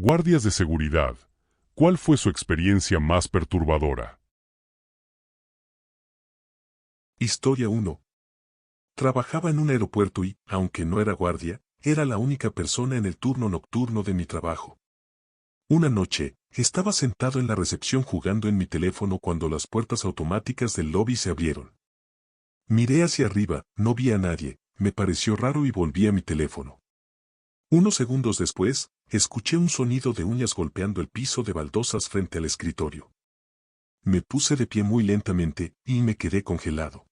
Guardias de seguridad. ¿Cuál fue su experiencia más perturbadora? Historia 1. Trabajaba en un aeropuerto y, aunque no era guardia, era la única persona en el turno nocturno de mi trabajo. Una noche, estaba sentado en la recepción jugando en mi teléfono cuando las puertas automáticas del lobby se abrieron. Miré hacia arriba, no vi a nadie, me pareció raro y volví a mi teléfono. Unos segundos después, escuché un sonido de uñas golpeando el piso de baldosas frente al escritorio. Me puse de pie muy lentamente, y me quedé congelado.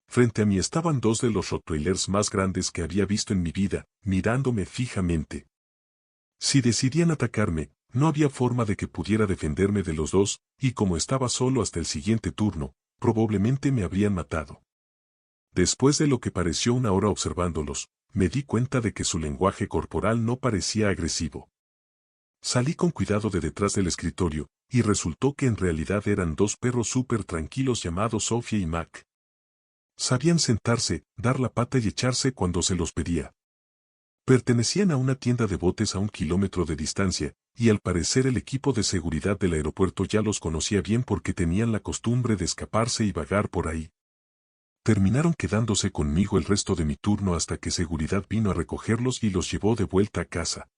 Frente a mí estaban dos de los rottweilers más grandes que había visto en mi vida, mirándome fijamente. Si decidían atacarme, no había forma de que pudiera defenderme de los dos, y como estaba solo hasta el siguiente turno, probablemente me habrían matado. Después de lo que pareció una hora observándolos, me di cuenta de que su lenguaje corporal no parecía agresivo. Salí con cuidado de detrás del escritorio, y resultó que en realidad eran dos perros súper tranquilos llamados Sofía y Mac. Sabían sentarse, dar la pata y echarse cuando se los pedía. Pertenecían a una tienda de botes a 1 kilómetro de distancia, y al parecer el equipo de seguridad del aeropuerto ya los conocía bien porque tenían la costumbre de escaparse y vagar por ahí. Terminaron quedándose conmigo el resto de mi turno hasta que seguridad vino a recogerlos y los llevó de vuelta a casa.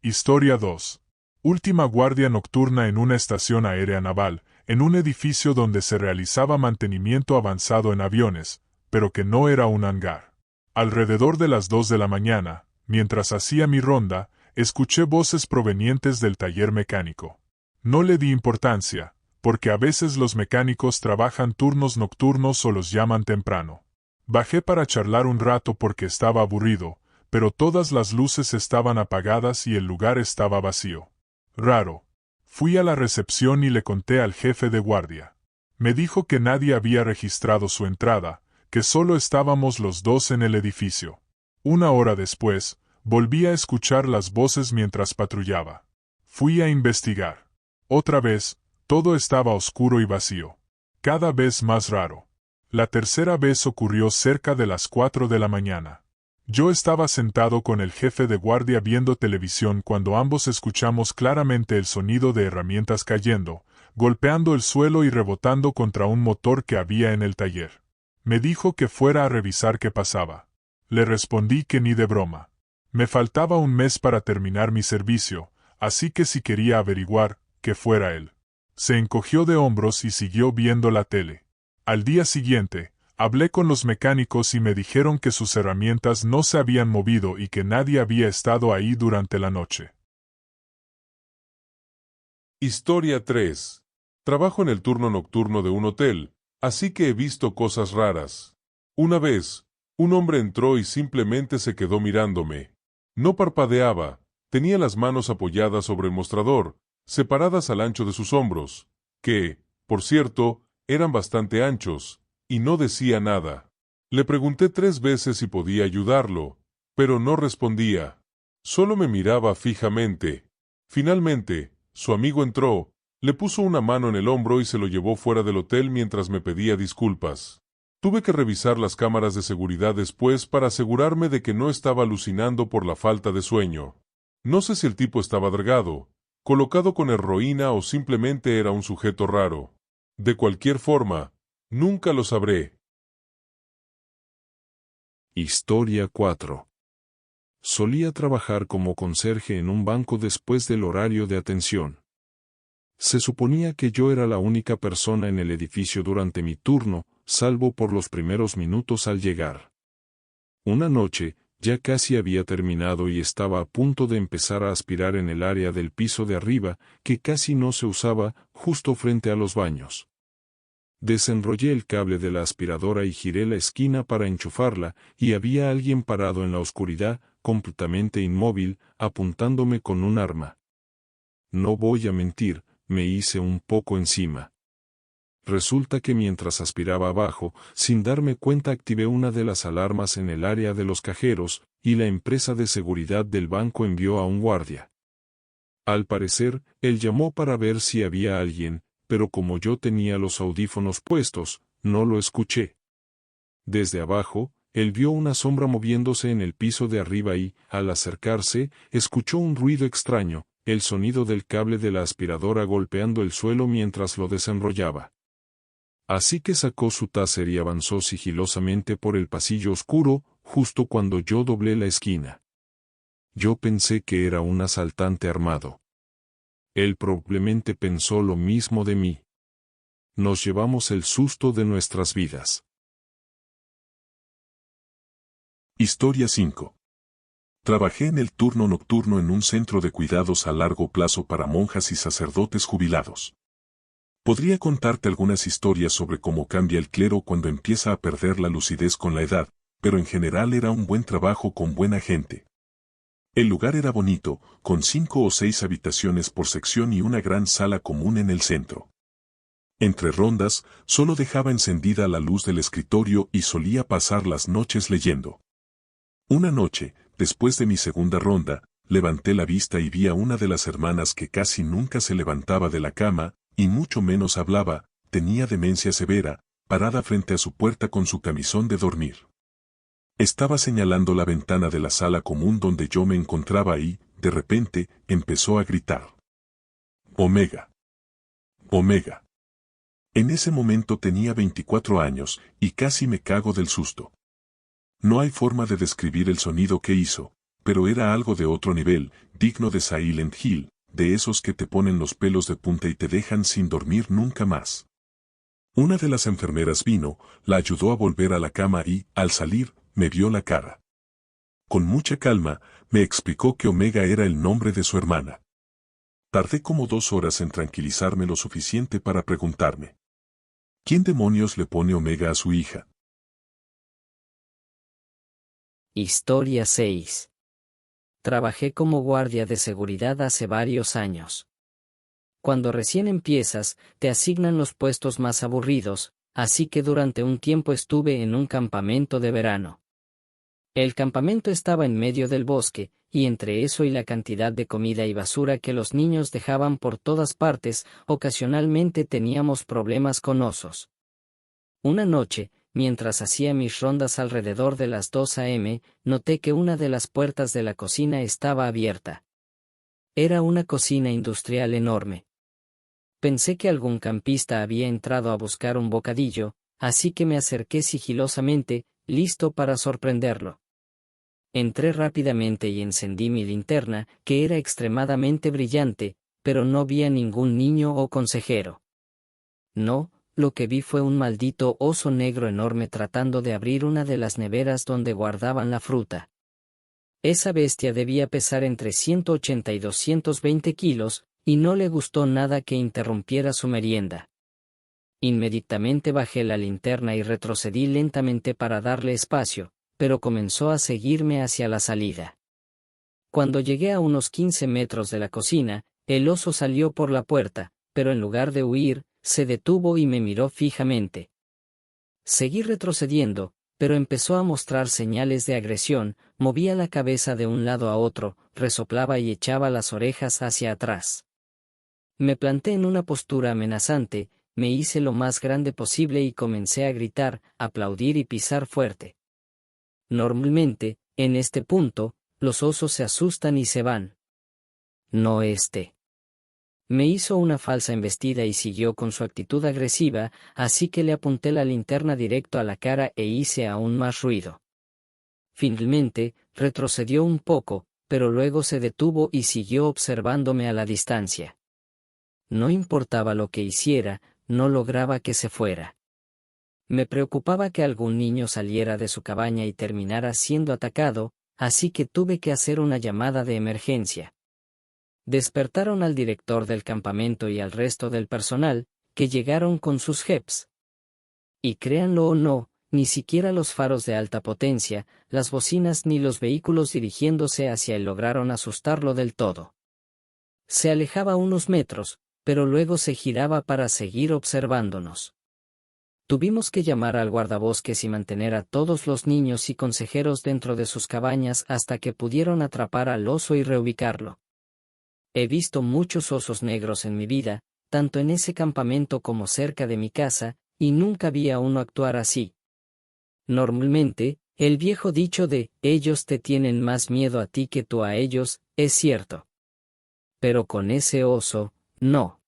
Historia 2. Última guardia nocturna en una estación aérea naval, en un edificio donde se realizaba mantenimiento avanzado en aviones, pero que no era un hangar. Alrededor de las 2 de la mañana, mientras hacía mi ronda, escuché voces provenientes del taller mecánico. No le di importancia, porque a veces los mecánicos trabajan turnos nocturnos o los llaman temprano. Bajé para charlar un rato porque estaba aburrido, pero todas las luces estaban apagadas y el lugar estaba vacío. Raro. Fui a la recepción y le conté al jefe de guardia. Me dijo que nadie había registrado su entrada, que solo estábamos los dos en el edificio. Una hora después, volví a escuchar las voces mientras patrullaba. Fui a investigar. Otra vez, todo estaba oscuro y vacío. Cada vez más raro. La tercera vez ocurrió cerca de las 4 de la mañana. Yo estaba sentado con el jefe de guardia viendo televisión cuando ambos escuchamos claramente el sonido de herramientas cayendo, golpeando el suelo y rebotando contra un motor que había en el taller. Me dijo que fuera a revisar qué pasaba. Le respondí que ni de broma. Me faltaba un mes para terminar mi servicio, así que si quería averiguar, que fuera él. Se encogió de hombros y siguió viendo la tele. Al día siguiente, hablé con los mecánicos y me dijeron que sus herramientas no se habían movido y que nadie había estado ahí durante la noche. Historia 3. Trabajo en el turno nocturno de un hotel, así que he visto cosas raras. Una vez, un hombre entró y simplemente se quedó mirándome. No parpadeaba, tenía las manos apoyadas sobre el mostrador, separadas al ancho de sus hombros, que, por cierto, eran bastante anchos, y no decía nada. Le pregunté 3 veces si podía ayudarlo, pero no respondía. Solo me miraba fijamente. Finalmente, su amigo entró, le puso una mano en el hombro y se lo llevó fuera del hotel mientras me pedía disculpas. Tuve que revisar las cámaras de seguridad después para asegurarme de que no estaba alucinando por la falta de sueño. No sé si el tipo estaba drogado, colocado con heroína o simplemente era un sujeto raro. De cualquier forma, nunca lo sabré. Historia 4. Solía trabajar como conserje en un banco después del horario de atención. Se suponía que yo era la única persona en el edificio durante mi turno, salvo por los primeros minutos al llegar. Una noche, ya casi había terminado y estaba a punto de empezar a aspirar en el área del piso de arriba, que casi no se usaba, justo frente a los baños. Desenrollé el cable de la aspiradora y giré la esquina para enchufarla, y había alguien parado en la oscuridad, completamente inmóvil, apuntándome con un arma. No voy a mentir, me hice un poco encima. Resulta que mientras aspiraba abajo, sin darme cuenta activé una de las alarmas en el área de los cajeros, y la empresa de seguridad del banco envió a un guardia. Al parecer, él llamó para ver si había alguien, pero como yo tenía los audífonos puestos, no lo escuché. Desde abajo, él vio una sombra moviéndose en el piso de arriba y, al acercarse, escuchó un ruido extraño, el sonido del cable de la aspiradora golpeando el suelo mientras lo desenrollaba. Así que sacó su taser y avanzó sigilosamente por el pasillo oscuro, justo cuando yo doblé la esquina. Yo pensé que era un asaltante armado. Él probablemente pensó lo mismo de mí. Nos llevamos el susto de nuestras vidas. Historia 5. Trabajé en el turno nocturno en un centro de cuidados a largo plazo para monjas y sacerdotes jubilados. Podría contarte algunas historias sobre cómo cambia el clero cuando empieza a perder la lucidez con la edad, pero en general era un buen trabajo con buena gente. El lugar era bonito, con 5 o 6 habitaciones por sección y una gran sala común en el centro. Entre rondas, solo dejaba encendida la luz del escritorio y solía pasar las noches leyendo. Una noche, después de mi segunda ronda, levanté la vista y vi a una de las hermanas que casi nunca se levantaba de la cama, y mucho menos hablaba, tenía demencia severa, parada frente a su puerta con su camisón de dormir. Estaba señalando la ventana de la sala común donde yo me encontraba y, de repente, empezó a gritar. Omega. Omega. En ese momento tenía 24 años, y casi me cago del susto. No hay forma de describir el sonido que hizo, pero era algo de otro nivel, digno de Silent Hill, de esos que te ponen los pelos de punta y te dejan sin dormir nunca más. Una de las enfermeras vino, la ayudó a volver a la cama y, al salir, me vio la cara. Con mucha calma, me explicó que Omega era el nombre de su hermana. Tardé como 2 horas en tranquilizarme lo suficiente para preguntarme: ¿quién demonios le pone Omega a su hija? Historia 6. Trabajé como guardia de seguridad hace varios años. Cuando recién empiezas, te asignan los puestos más aburridos, así que durante un tiempo estuve en un campamento de verano. El campamento estaba en medio del bosque, y entre eso y la cantidad de comida y basura que los niños dejaban por todas partes, ocasionalmente teníamos problemas con osos. Una noche, mientras hacía mis rondas alrededor de las 2 a.m., noté que una de las puertas de la cocina estaba abierta. Era una cocina industrial enorme. Pensé que algún campista había entrado a buscar un bocadillo, así que me acerqué sigilosamente, listo para sorprenderlo. Entré rápidamente y encendí mi linterna, que era extremadamente brillante, pero no vi a ningún niño o consejero. No, lo que vi fue un maldito oso negro enorme tratando de abrir una de las neveras donde guardaban la fruta. Esa bestia debía pesar entre 180 y 220 kilos, y no le gustó nada que interrumpiera su merienda. Inmediatamente bajé la linterna y retrocedí lentamente para darle espacio, pero comenzó a seguirme hacia la salida. Cuando llegué a unos 15 metros de la cocina, el oso salió por la puerta, pero en lugar de huir, se detuvo y me miró fijamente. Seguí retrocediendo, pero empezó a mostrar señales de agresión, movía la cabeza de un lado a otro, resoplaba y echaba las orejas hacia atrás. Me planté en una postura amenazante, me hice lo más grande posible y comencé a gritar, aplaudir y pisar fuerte. Normalmente, en este punto, los osos se asustan y se van. No este. Me hizo una falsa embestida y siguió con su actitud agresiva, así que le apunté la linterna directo a la cara e hice aún más ruido. Finalmente, retrocedió un poco, pero luego se detuvo y siguió observándome a la distancia. No importaba lo que hiciera, no lograba que se fuera. Me preocupaba que algún niño saliera de su cabaña y terminara siendo atacado, así que tuve que hacer una llamada de emergencia. Despertaron al director del campamento y al resto del personal, que llegaron con sus jeeps. Y créanlo o no, ni siquiera los faros de alta potencia, las bocinas ni los vehículos dirigiéndose hacia él lograron asustarlo del todo. Se alejaba unos metros, pero luego se giraba para seguir observándonos. Tuvimos que llamar al guardabosques y mantener a todos los niños y consejeros dentro de sus cabañas hasta que pudieron atrapar al oso y reubicarlo. He visto muchos osos negros en mi vida, tanto en ese campamento como cerca de mi casa, y nunca vi a uno actuar así. Normalmente, El viejo dicho de ellos te tienen más miedo a ti que tú a ellos, es cierto. Pero con ese oso, no.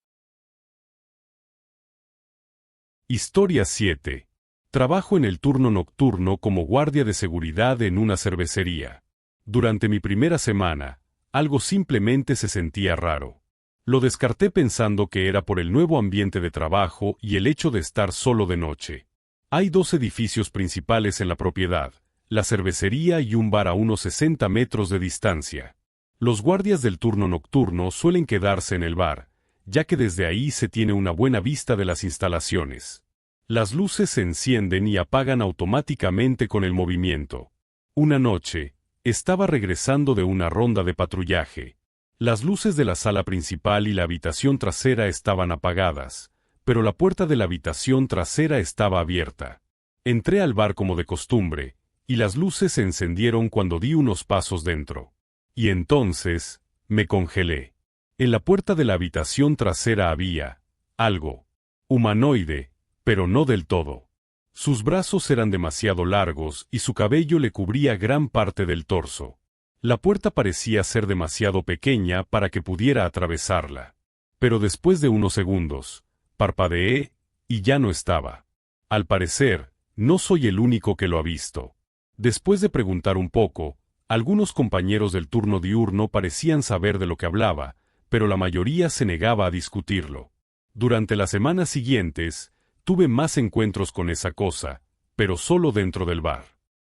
Historia 7. Trabajo en el turno nocturno como guardia de seguridad en una cervecería. Durante mi primera semana, algo simplemente se sentía raro. Lo descarté pensando que era por el nuevo ambiente de trabajo y el hecho de estar solo de noche. Hay 2 edificios principales en la propiedad, la cervecería y un bar a unos 60 metros de distancia. Los guardias del turno nocturno suelen quedarse en el bar, ya que desde ahí se tiene una buena vista de las instalaciones. Las luces se encienden y apagan automáticamente con el movimiento. Una noche, estaba regresando de una ronda de patrullaje. Las luces de la sala principal y la habitación trasera estaban apagadas, pero la puerta de la habitación trasera estaba abierta. Entré al bar como de costumbre, y las luces se encendieron cuando di unos pasos dentro. Y entonces, me congelé. En la puerta de la habitación trasera había algo humanoide, pero no del todo. Sus brazos eran demasiado largos y su cabello le cubría gran parte del torso. La puerta parecía ser demasiado pequeña para que pudiera atravesarla. Pero después de unos segundos, parpadeé, y ya no estaba. Al parecer, no soy el único que lo ha visto. Después de preguntar un poco, algunos compañeros del turno diurno parecían saber de lo que hablaba, pero la mayoría se negaba a discutirlo. Durante las semanas siguientes, tuve más encuentros con esa cosa, pero solo dentro del bar.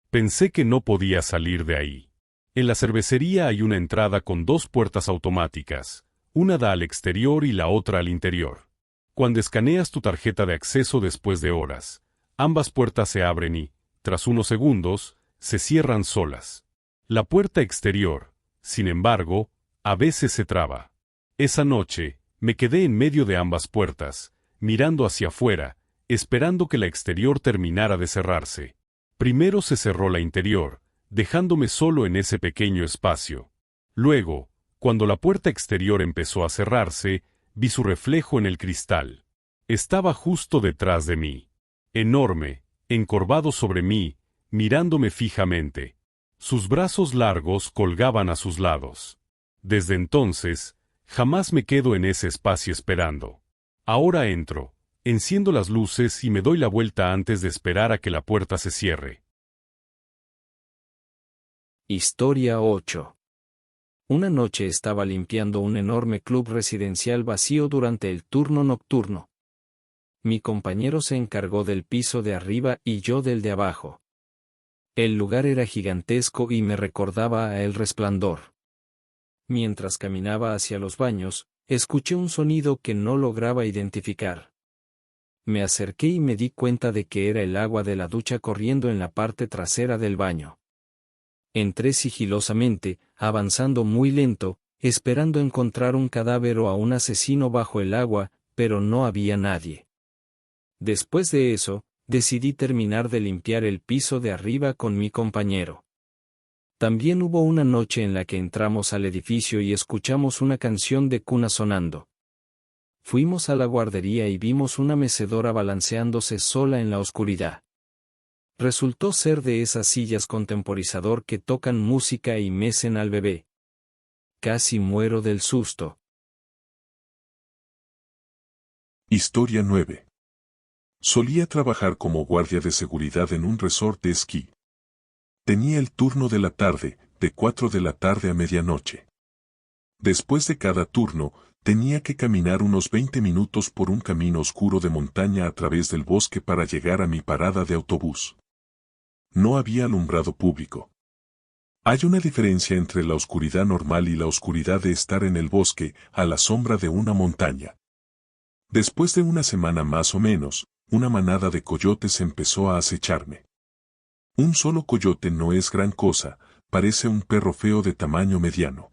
Pensé que no podía salir de ahí. En la cervecería hay una entrada con 2 puertas automáticas, una da al exterior y la otra al interior. Cuando escaneas tu tarjeta de acceso después de horas, ambas puertas se abren y, tras unos segundos, se cierran solas. La puerta exterior, sin embargo, a veces se traba. Esa noche, me quedé en medio de ambas puertas, mirando hacia afuera, esperando que la exterior terminara de cerrarse. Primero se cerró la interior, dejándome solo en ese pequeño espacio. Luego, cuando la puerta exterior empezó a cerrarse, vi su reflejo en el cristal. Estaba justo detrás de mí. Enorme, encorvado sobre mí, mirándome fijamente. Sus brazos largos colgaban a sus lados. Desde entonces, jamás me quedo en ese espacio esperando. Ahora entro, enciendo las luces y me doy la vuelta antes de esperar a que la puerta se cierre. Historia 8. Una noche estaba limpiando un enorme club residencial vacío durante el turno nocturno. Mi compañero se encargó del piso de arriba y yo del de abajo. El lugar era gigantesco y me recordaba a El Resplandor. Mientras caminaba hacia los baños, escuché un sonido que no lograba identificar. Me acerqué y me di cuenta de que era el agua de la ducha corriendo en la parte trasera del baño. Entré sigilosamente, avanzando muy lento, esperando encontrar un cadáver o a un asesino bajo el agua, pero no había nadie. Después de eso, decidí terminar de limpiar el piso de arriba con mi compañero. También hubo una noche en la que entramos al edificio y escuchamos una canción de cuna sonando. Fuimos a la guardería y vimos una mecedora balanceándose sola en la oscuridad. Resultó ser de esas sillas con temporizador que tocan música y mecen al bebé. Casi muero del susto. Historia 9. Solía trabajar como guardia de seguridad en un resort de esquí. Tenía el turno de la tarde, de 4 de la tarde a medianoche. Después de cada turno, tenía que caminar unos 20 minutos por un camino oscuro de montaña a través del bosque para llegar a mi parada de autobús. No había alumbrado público. Hay una diferencia entre la oscuridad normal y la oscuridad de estar en el bosque, a la sombra de una montaña. Después de una semana más o menos, una manada de coyotes empezó a acecharme. Un solo coyote no es gran cosa, parece un perro feo de tamaño mediano.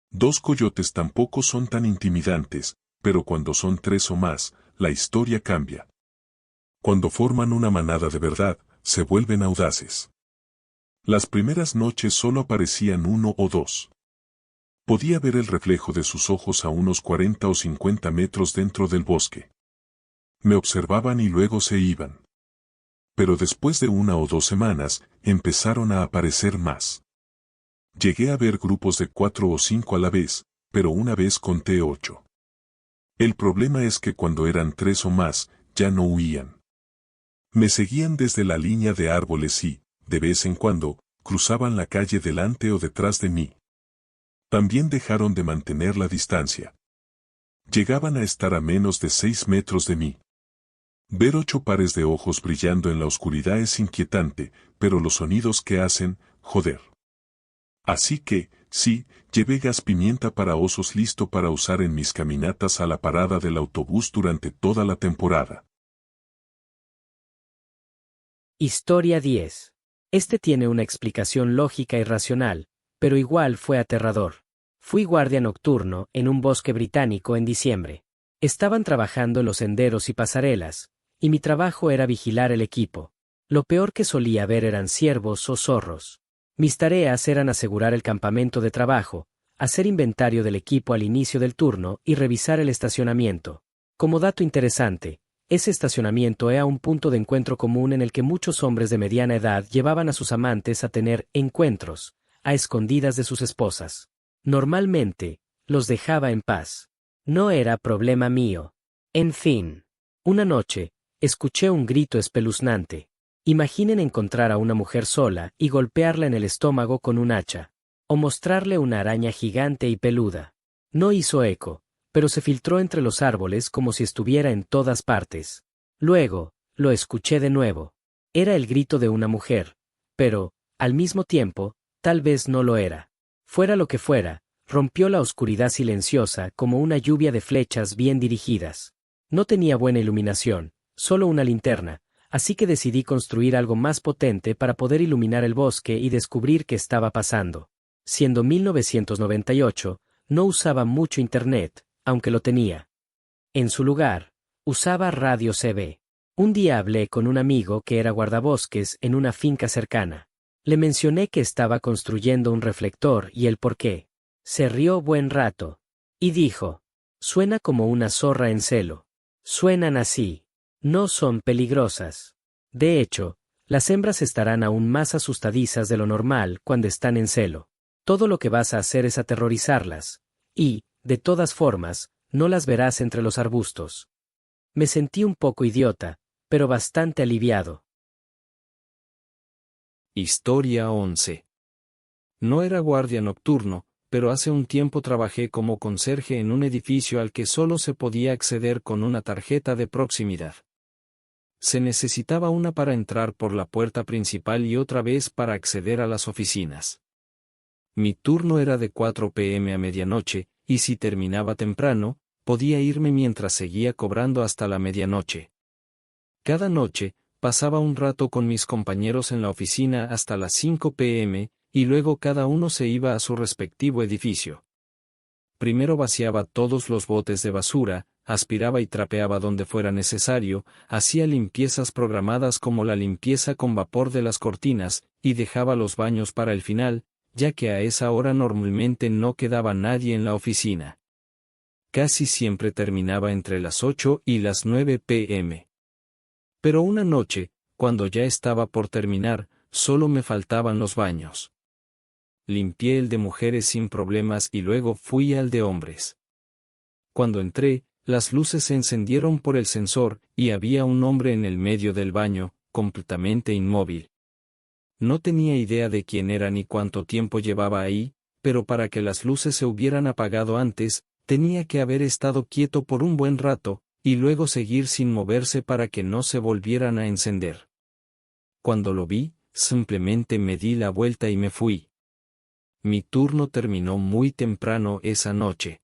2 coyotes tampoco son tan intimidantes, pero cuando son 3 o más, la historia cambia. Cuando forman una manada de verdad, se vuelven audaces. Las primeras noches solo aparecían 1 o 2. Podía ver el reflejo de sus ojos a unos 40 o 50 metros dentro del bosque. Me observaban y luego se iban. Pero después de 1 o 2 semanas, empezaron a aparecer más. Llegué a ver grupos de 4 o 5 a la vez, pero una vez conté 8. El problema es que cuando eran 3 o más, ya no huían. Me seguían desde la línea de árboles y, de vez en cuando, cruzaban la calle delante o detrás de mí. También dejaron de mantener la distancia. Llegaban a estar a menos de 6 metros de mí. Ver 8 pares de ojos brillando en la oscuridad es inquietante, pero los sonidos que hacen, joder. Así que, sí, llevé gas pimienta para osos listo para usar en mis caminatas a la parada del autobús durante toda la temporada. Historia 10. Este tiene una explicación lógica y racional, pero igual fue aterrador. Fui guardia nocturno en un bosque británico en diciembre. Estaban trabajando en los senderos y pasarelas, y mi trabajo era vigilar el equipo. Lo peor que solía ver eran ciervos o zorros. Mis tareas eran asegurar el campamento de trabajo, hacer inventario del equipo al inicio del turno y revisar el estacionamiento. Como dato interesante, ese estacionamiento era un punto de encuentro común en el que muchos hombres de mediana edad llevaban a sus amantes a tener encuentros, a escondidas de sus esposas. Normalmente, los dejaba en paz. No era problema mío. En fin. Una noche, escuché un grito espeluznante. Imaginen encontrar a una mujer sola y golpearla en el estómago con un hacha. O mostrarle una araña gigante y peluda. No hizo eco, pero se filtró entre los árboles como si estuviera en todas partes. Luego, lo escuché de nuevo. Era el grito de una mujer, pero, al mismo tiempo, tal vez no lo era. Fuera lo que fuera, rompió la oscuridad silenciosa como una lluvia de flechas bien dirigidas. No tenía buena iluminación, solo una linterna, así que decidí construir algo más potente para poder iluminar el bosque y descubrir qué estaba pasando. Siendo 1998, no usaba mucho internet, aunque lo tenía. En su lugar, usaba radio CB. Un día hablé con un amigo que era guardabosques en una finca cercana. Le mencioné que estaba construyendo un reflector y el por qué. Se rió buen rato. Y dijo, suena como una zorra en celo. Suenan así. No son peligrosas. De hecho, las hembras estarán aún más asustadizas de lo normal cuando están en celo. Todo lo que vas a hacer es aterrorizarlas. Y, de todas formas, no las verás entre los arbustos. Me sentí un poco idiota, pero bastante aliviado. Historia 11. No era guardia nocturno, pero hace un tiempo trabajé como conserje en un edificio al que solo se podía acceder con una tarjeta de proximidad. Se necesitaba una para entrar por la puerta principal y otra vez para acceder a las oficinas. Mi turno era de 4 p.m. a medianoche, y si terminaba temprano, podía irme mientras seguía cobrando hasta la medianoche. Cada noche, pasaba un rato con mis compañeros en la oficina hasta las 5 p.m., y luego cada uno se iba a su respectivo edificio. Primero vaciaba todos los botes de basura, aspiraba y trapeaba donde fuera necesario, hacía limpiezas programadas como la limpieza con vapor de las cortinas, y dejaba los baños para el final, ya que a esa hora normalmente no quedaba nadie en la oficina. Casi siempre terminaba entre las 8 y las 9 p.m. Pero una noche, cuando ya estaba por terminar, solo me faltaban los baños. Limpié el de mujeres sin problemas y luego fui al de hombres. Cuando entré, las luces se encendieron por el sensor, y había un hombre en el medio del baño, completamente inmóvil. No tenía idea de quién era ni cuánto tiempo llevaba ahí, pero para que las luces se hubieran apagado antes, tenía que haber estado quieto por un buen rato, y luego seguir sin moverse para que no se volvieran a encender. Cuando lo vi, simplemente me di la vuelta y me fui. Mi turno terminó muy temprano esa noche.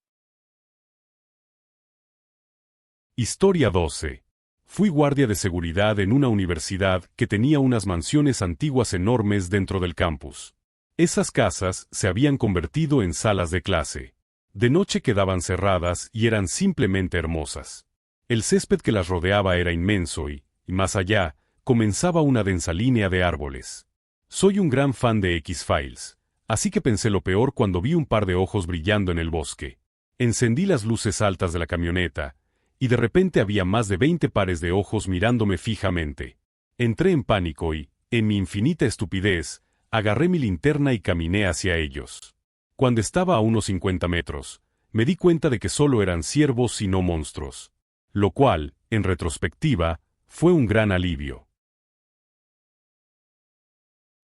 Historia 12. Fui guardia de seguridad en una universidad que tenía unas mansiones antiguas enormes dentro del campus. Esas casas se habían convertido en salas de clase. De noche quedaban cerradas y eran simplemente hermosas. El césped que las rodeaba era inmenso y, más allá, comenzaba una densa línea de árboles. Soy un gran fan de X-Files, así que pensé lo peor cuando vi un par de ojos brillando en el bosque. Encendí las luces altas de la camioneta, y de repente había más de 20 pares de ojos mirándome fijamente. Entré en pánico y, en mi infinita estupidez, agarré mi linterna y caminé hacia ellos. Cuando estaba a unos 50 metros, me di cuenta de que solo eran ciervos y no monstruos. Lo cual, en retrospectiva, fue un gran alivio.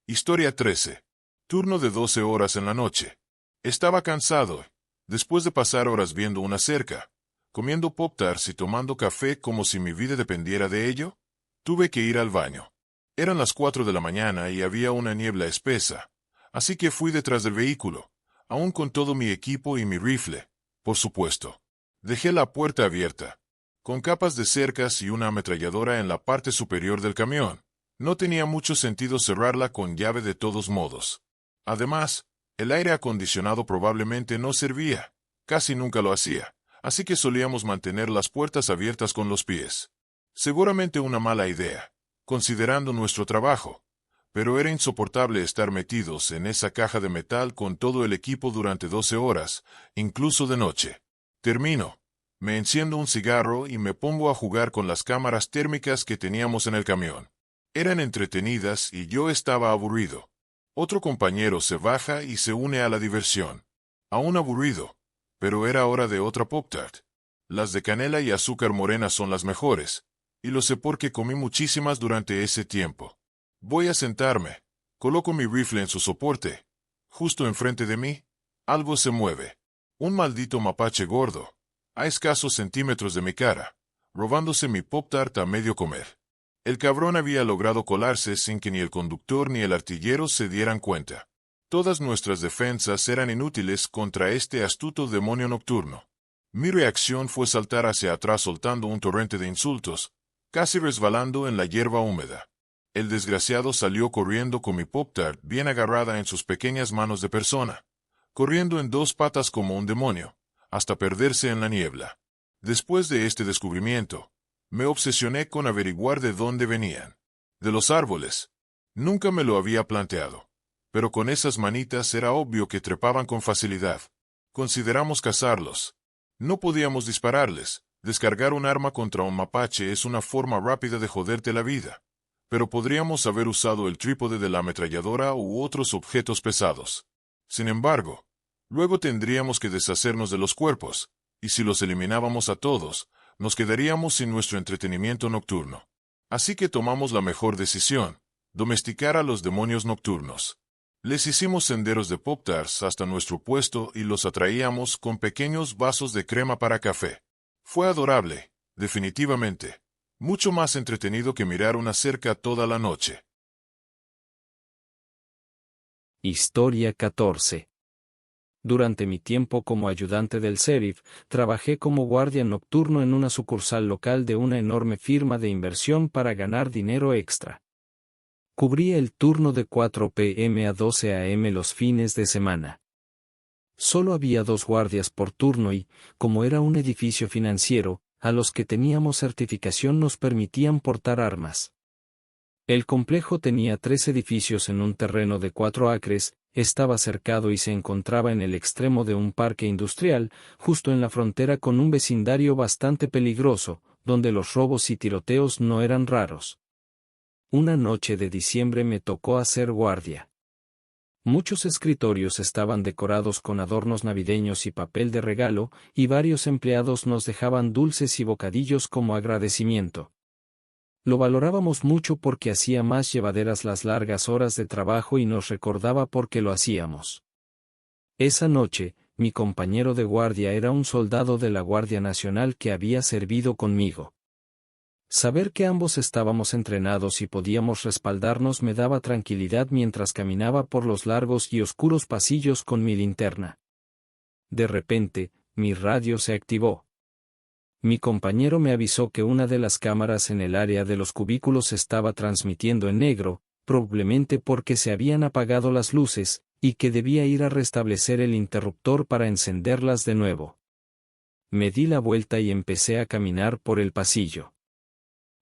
Historia 13. Turno de 12 horas en la noche. Estaba cansado, después de pasar horas viendo una cerca, comiendo pop-tarts y tomando café como si mi vida dependiera de ello, tuve que ir al baño. Eran las 4 de la mañana y había una niebla espesa, así que fui detrás del vehículo, aún con todo mi equipo y mi rifle, por supuesto. Dejé la puerta abierta, con capas de cercas y una ametralladora en la parte superior del camión. No tenía mucho sentido cerrarla con llave de todos modos. Además, el aire acondicionado probablemente no servía, casi nunca lo hacía, así que solíamos mantener las puertas abiertas con los pies. Seguramente una mala idea, considerando nuestro trabajo, pero era insoportable estar metidos en esa caja de metal con todo el equipo durante 12 horas, incluso de noche. Termino, me enciendo un cigarro y me pongo a jugar con las cámaras térmicas que teníamos en el camión. Eran entretenidas y yo estaba aburrido. Otro compañero se baja y se une a la diversión. Aún aburrido, pero era hora de otra Pop-Tart. Las de canela y azúcar morena son las mejores, y lo sé porque comí muchísimas durante ese tiempo. Voy a sentarme, coloco mi rifle en su soporte. Justo enfrente de mí, algo se mueve. Un maldito mapache gordo, a escasos centímetros de mi cara, robándose mi Pop-Tart a medio comer. El cabrón había logrado colarse sin que ni el conductor ni el artillero se dieran cuenta. Todas nuestras defensas eran inútiles contra este astuto demonio nocturno. Mi reacción fue saltar hacia atrás soltando un torrente de insultos, casi resbalando en la hierba húmeda. El desgraciado salió corriendo con mi Pop-Tart bien agarrada en sus pequeñas manos de persona, corriendo en dos patas como un demonio, hasta perderse en la niebla. Después de este descubrimiento, me obsesioné con averiguar de dónde venían. De los árboles. Nunca me lo había planteado. Pero con esas manitas era obvio que trepaban con facilidad. Consideramos cazarlos. No podíamos dispararles. Descargar un arma contra un mapache es una forma rápida de joderte la vida. Pero podríamos haber usado el trípode de la ametralladora u otros objetos pesados. Sin embargo, luego tendríamos que deshacernos de los cuerpos, y si los eliminábamos a todos, nos quedaríamos sin nuestro entretenimiento nocturno. Así que tomamos la mejor decisión, domesticar a los demonios nocturnos. Les hicimos senderos de Pop-Tarts hasta nuestro puesto y los atraíamos con pequeños vasos de crema para café. Fue adorable, definitivamente. Mucho más entretenido que mirar una cerca toda la noche. Historia 14. Durante mi tiempo como ayudante del sheriff, trabajé como guardia nocturno en una sucursal local de una enorme firma de inversión para ganar dinero extra. Cubría el turno de 4 p.m. a 12 a.m. los fines de semana. Solo había 2 guardias por turno y, como era un edificio financiero, a los que teníamos certificación nos permitían portar armas. El complejo tenía 3 edificios en un terreno de 4 acres, estaba cercado y se encontraba en el extremo de un parque industrial, justo en la frontera con un vecindario bastante peligroso, donde los robos y tiroteos no eran raros. Una noche de diciembre me tocó hacer guardia. Muchos escritorios estaban decorados con adornos navideños y papel de regalo, y varios empleados nos dejaban dulces y bocadillos como agradecimiento. Lo valorábamos mucho porque hacía más llevaderas las largas horas de trabajo y nos recordaba por qué lo hacíamos. Esa noche, mi compañero de guardia era un soldado de la Guardia Nacional que había servido conmigo. Saber que ambos estábamos entrenados y podíamos respaldarnos me daba tranquilidad mientras caminaba por los largos y oscuros pasillos con mi linterna. De repente, mi radio se activó. Mi compañero me avisó que una de las cámaras en el área de los cubículos estaba transmitiendo en negro, probablemente porque se habían apagado las luces, y que debía ir a restablecer el interruptor para encenderlas de nuevo. Me di la vuelta y empecé a caminar por el pasillo.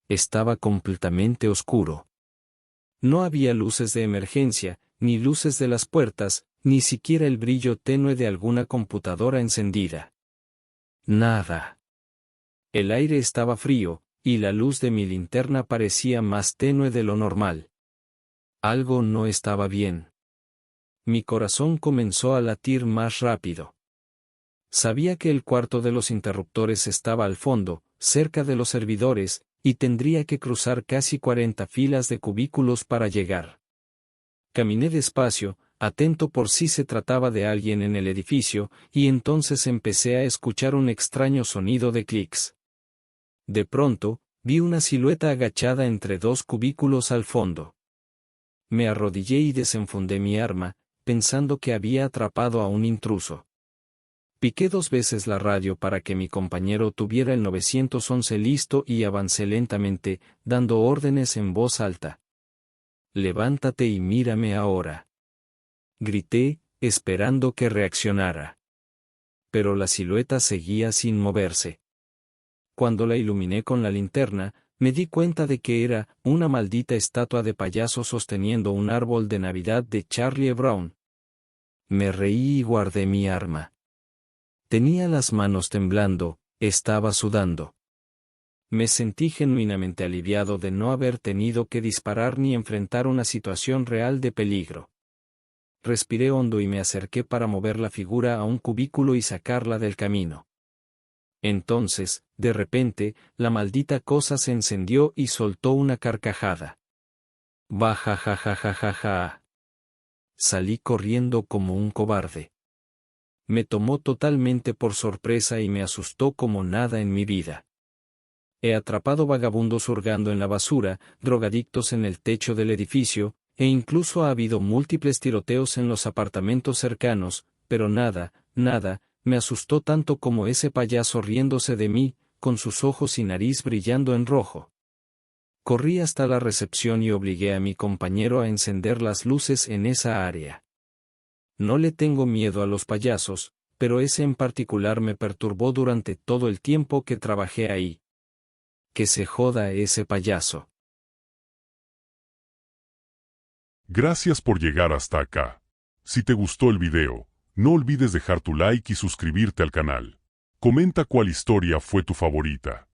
Estaba completamente oscuro. No había luces de emergencia, ni luces de las puertas, ni siquiera el brillo tenue de alguna computadora encendida. Nada. El aire estaba frío, y la luz de mi linterna parecía más tenue de lo normal. Algo no estaba bien. Mi corazón comenzó a latir más rápido. Sabía que el cuarto de los interruptores estaba al fondo, cerca de los servidores, y tendría que cruzar casi 40 filas de cubículos para llegar. Caminé despacio, atento por si se trataba de alguien en el edificio, y entonces empecé a escuchar un extraño sonido de clics. De pronto, vi una silueta agachada entre dos cubículos al fondo. Me arrodillé y desenfundé mi arma, pensando que había atrapado a un intruso. Piqué 2 veces la radio para que mi compañero tuviera el 911 listo y avancé lentamente, dando órdenes en voz alta. «Levántate y mírame ahora», grité, esperando que reaccionara. Pero la silueta seguía sin moverse. Cuando la iluminé con la linterna, me di cuenta de que era una maldita estatua de payaso sosteniendo un árbol de Navidad de Charlie Brown. Me reí y guardé mi arma. Tenía las manos temblando, estaba sudando. Me sentí genuinamente aliviado de no haber tenido que disparar ni enfrentar una situación real de peligro. Respiré hondo y me acerqué para mover la figura a un cubículo y sacarla del camino. Entonces, de repente, la maldita cosa se encendió y soltó una carcajada. Bajajajajajaja. Salí corriendo como un cobarde. Me tomó totalmente por sorpresa y me asustó como nada en mi vida. He atrapado vagabundos hurgando en la basura, drogadictos en el techo del edificio, e incluso ha habido múltiples tiroteos en los apartamentos cercanos, pero nada, me asustó tanto como ese payaso riéndose de mí, con sus ojos y nariz brillando en rojo. Corrí hasta la recepción y obligué a mi compañero a encender las luces en esa área. No le tengo miedo a los payasos, pero ese en particular me perturbó durante todo el tiempo que trabajé ahí. Que se joda ese payaso. Gracias por llegar hasta acá. Si te gustó el video, no olvides dejar tu like y suscribirte al canal. Comenta cuál historia fue tu favorita.